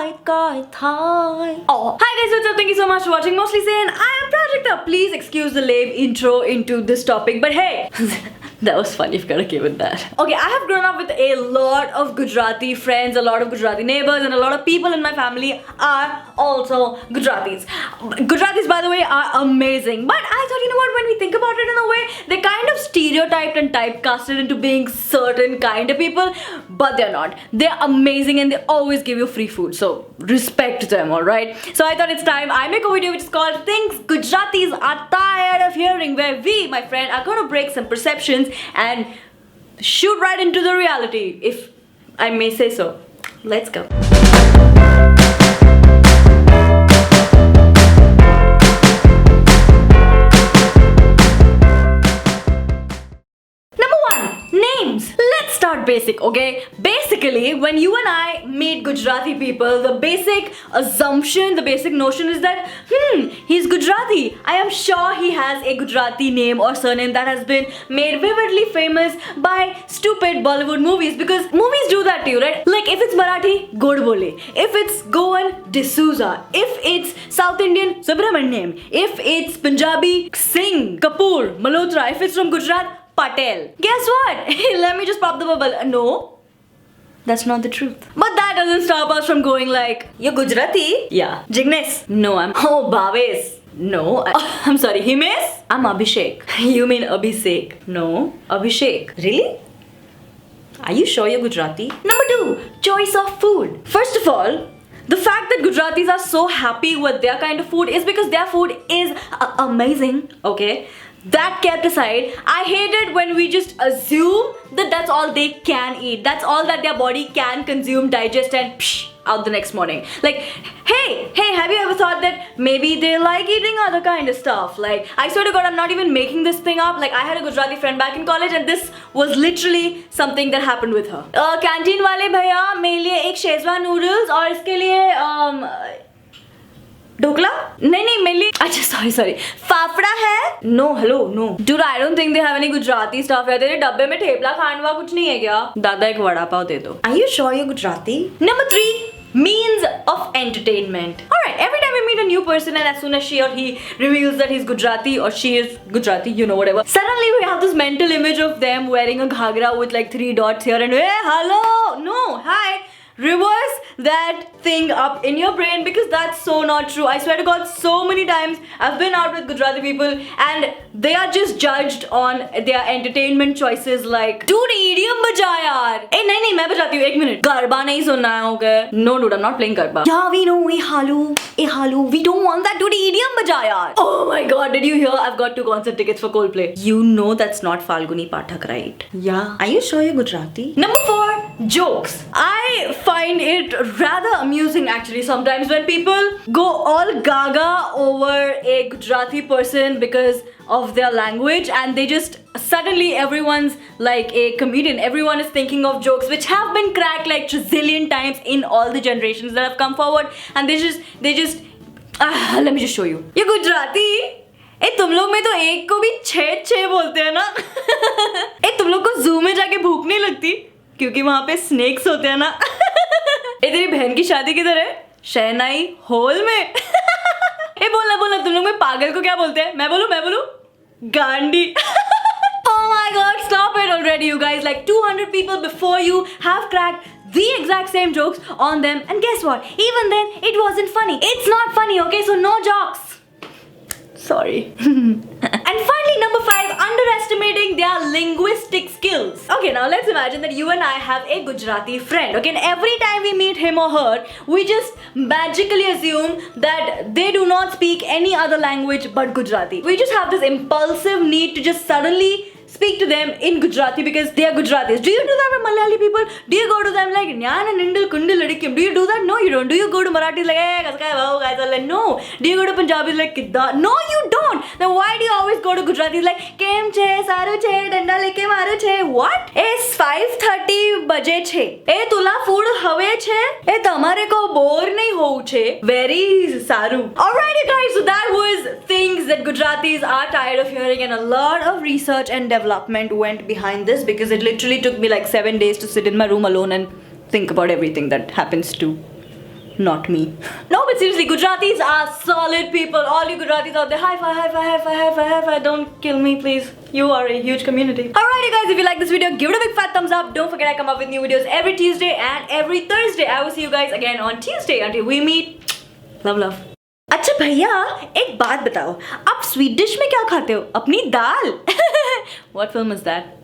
Kai Thai. Oh, hi guys, what's up? Thank you so much for watching Mostly Sane. I am Prajakta. Please excuse the lame intro into this topic, but hey. That was fun, you've gotta give it that. Okay, I have grown up with a lot of Gujarati friends, a lot of Gujarati neighbors, and a lot of people in my family are also Gujaratis. Gujaratis, by the way, are amazing. But I thought, you know what, when we think about it in a way, they're kind of stereotyped and typecasted into being certain kind of people, but they're not. They're amazing and they always give you free food, so respect them, alright? So I thought it's time I make a video which is called Things Gujaratis Are Tired of Hearing, where we, my friend, are gonna break some perceptions and shoot right into the reality, if I may say so. Let's go. Number one, names. Let's start basic, okay? Basically, when you and I meet Gujarati people, the basic assumption, the basic notion is that, he's Gujarati. I am sure he has a Gujarati name or surname that has been made vividly famous by stupid Bollywood movies, because movies do that to you, right? Like if it's Marathi, Godbole. If it's Goan, D'Souza. If it's South Indian, Subramaniam. If it's Punjabi, Singh, Kapoor, Malhotra. If it's from Gujarat, Patel. Guess what? Let me just pop the bubble. No, that's not the truth. But that doesn't stop us from going like, you're Gujarati? Yeah. Jignesh? No, I'm... Oh, Bhaves? No. I'm sorry, Himesh? I'm Abhishek. You mean Abhishek? No, Abhishek. Really? Are you sure you're Gujarati? Number two, choice of food. First of all, the fact that Gujaratis are so happy with their kind of food is because their food is amazing, okay? That kept aside, I hate it when we just assume that that's all they can eat. That's all that their body can consume, digest, and out the next morning. Like, hey, have you ever thought that maybe they like eating other kind of stuff? Like, I swear to God, I'm not even making this thing up. Like, I had a Gujarati friend back in college and this was literally something that happened with her. Canteen wale bhaiya, मेरे लिए एक Schezwan noodles और इसके लिए ढोकला? नहीं मेरे लिए अच्छा sorry फाफड़ा है? No, hello, no. Dude, I don't think they have any Gujarati stuff है. तेरे डब्बे में ठेपला खांडवा कुछ नहीं है क्या? दादा एक वड़ा पाव दे दो. Are you sure you're Gujarati? Number three, means of entertainment. Alright, every time we meet a new person and as soon as she or he reveals that he's Gujarati or she is Gujarati, you know, whatever, suddenly we have this mental image of them wearing a ghagra with like 3 dots here and hey, hello, no, hi. Reverse that thing up in your brain because that's so not true. I swear to God, so many times I've been out with Gujarati people and they are just judged on their entertainment choices like, dude, idiom baja yaar. Hey, nahi, main bajati hu, 1 minute. Garba nahi sunna hai, okay? No, dude, I'm not playing garba. Yeah, we know, halu. We don't want that, dude, idiom baja yaar. Oh my God, did you hear? I've got 2 concert tickets for Coldplay. You know that's not Falguni Pathak, right? Yeah. Are you sure you're Gujarati? Number 4, jokes. I find it rather amusing actually sometimes when people go all gaga over a Gujarati person because of their language and they just suddenly everyone's like a comedian. Everyone is thinking of jokes which have been cracked like trillion times in all the generations that have come forward and they just let me just show you. You're Gujarati? ए तुम लोग में तो एक को भी 6 बोलते हैं ना? ए तुम लोग को जू में जाके भूख नहीं लगती क्योंकि वहां पे स्नेक्स होते हैं ना? ए तेरी बहन की शादी किधर है? शहनाई हॉल में. ए बोलना तुम लोग में पागल को क्या बोलते हैं? मैं बोलूं? गांडी. Oh my God, stop it already, you guys. Like 200 people before you have cracked the exact same jokes on them, and guess what? Even then, it wasn't funny. It's not funny, okay? So no jokes. Sorry. And finally, number 5, underestimating their linguistic skills. Okay, now let's imagine that you and I have a Gujarati friend. Okay, and every time we meet him or her, we just magically assume that they do not speak any other language but Gujarati. We just have this impulsive need to just suddenly speak to them in Gujarati because they are Gujaratis. Do you do that with Malayali people? Do you go to them like Nyana Nindal Kundal Ladikim? Do you do that? No, you don't. Do you go to Marathis like hey, Kaskai Bhau, guys are like no? Do you go to Punjabis like Kidda? No, you don't. Then why do you always go to Gujaratis like Kem che, Saru che, Danda leke maru che? What? It's 5:30 baje che. ए तुला food हवे छे? ए तमारे को bore नहीं हो छे? Very saru. Alright, guys. So that was things that Gujaratis are tired of hearing, and a lot of research and development went behind this because it literally took me like 7 days to sit in my room alone and think about everything that happens to not me. No, but seriously, Gujaratis are solid people. All you Gujaratis out there, high five, high five, high five, high five, high five. Don't kill me, please. You are a huge community. Alright, you guys, if you like this video, give it a big fat thumbs up. Don't forget I come up with new videos every Tuesday and every Thursday. I will see you guys again on Tuesday. Until we meet, love, love. अच्छा भैया, एक बात बताओ, आप sweet dish में क्या खाते हो? अपनी दाल? What film is that?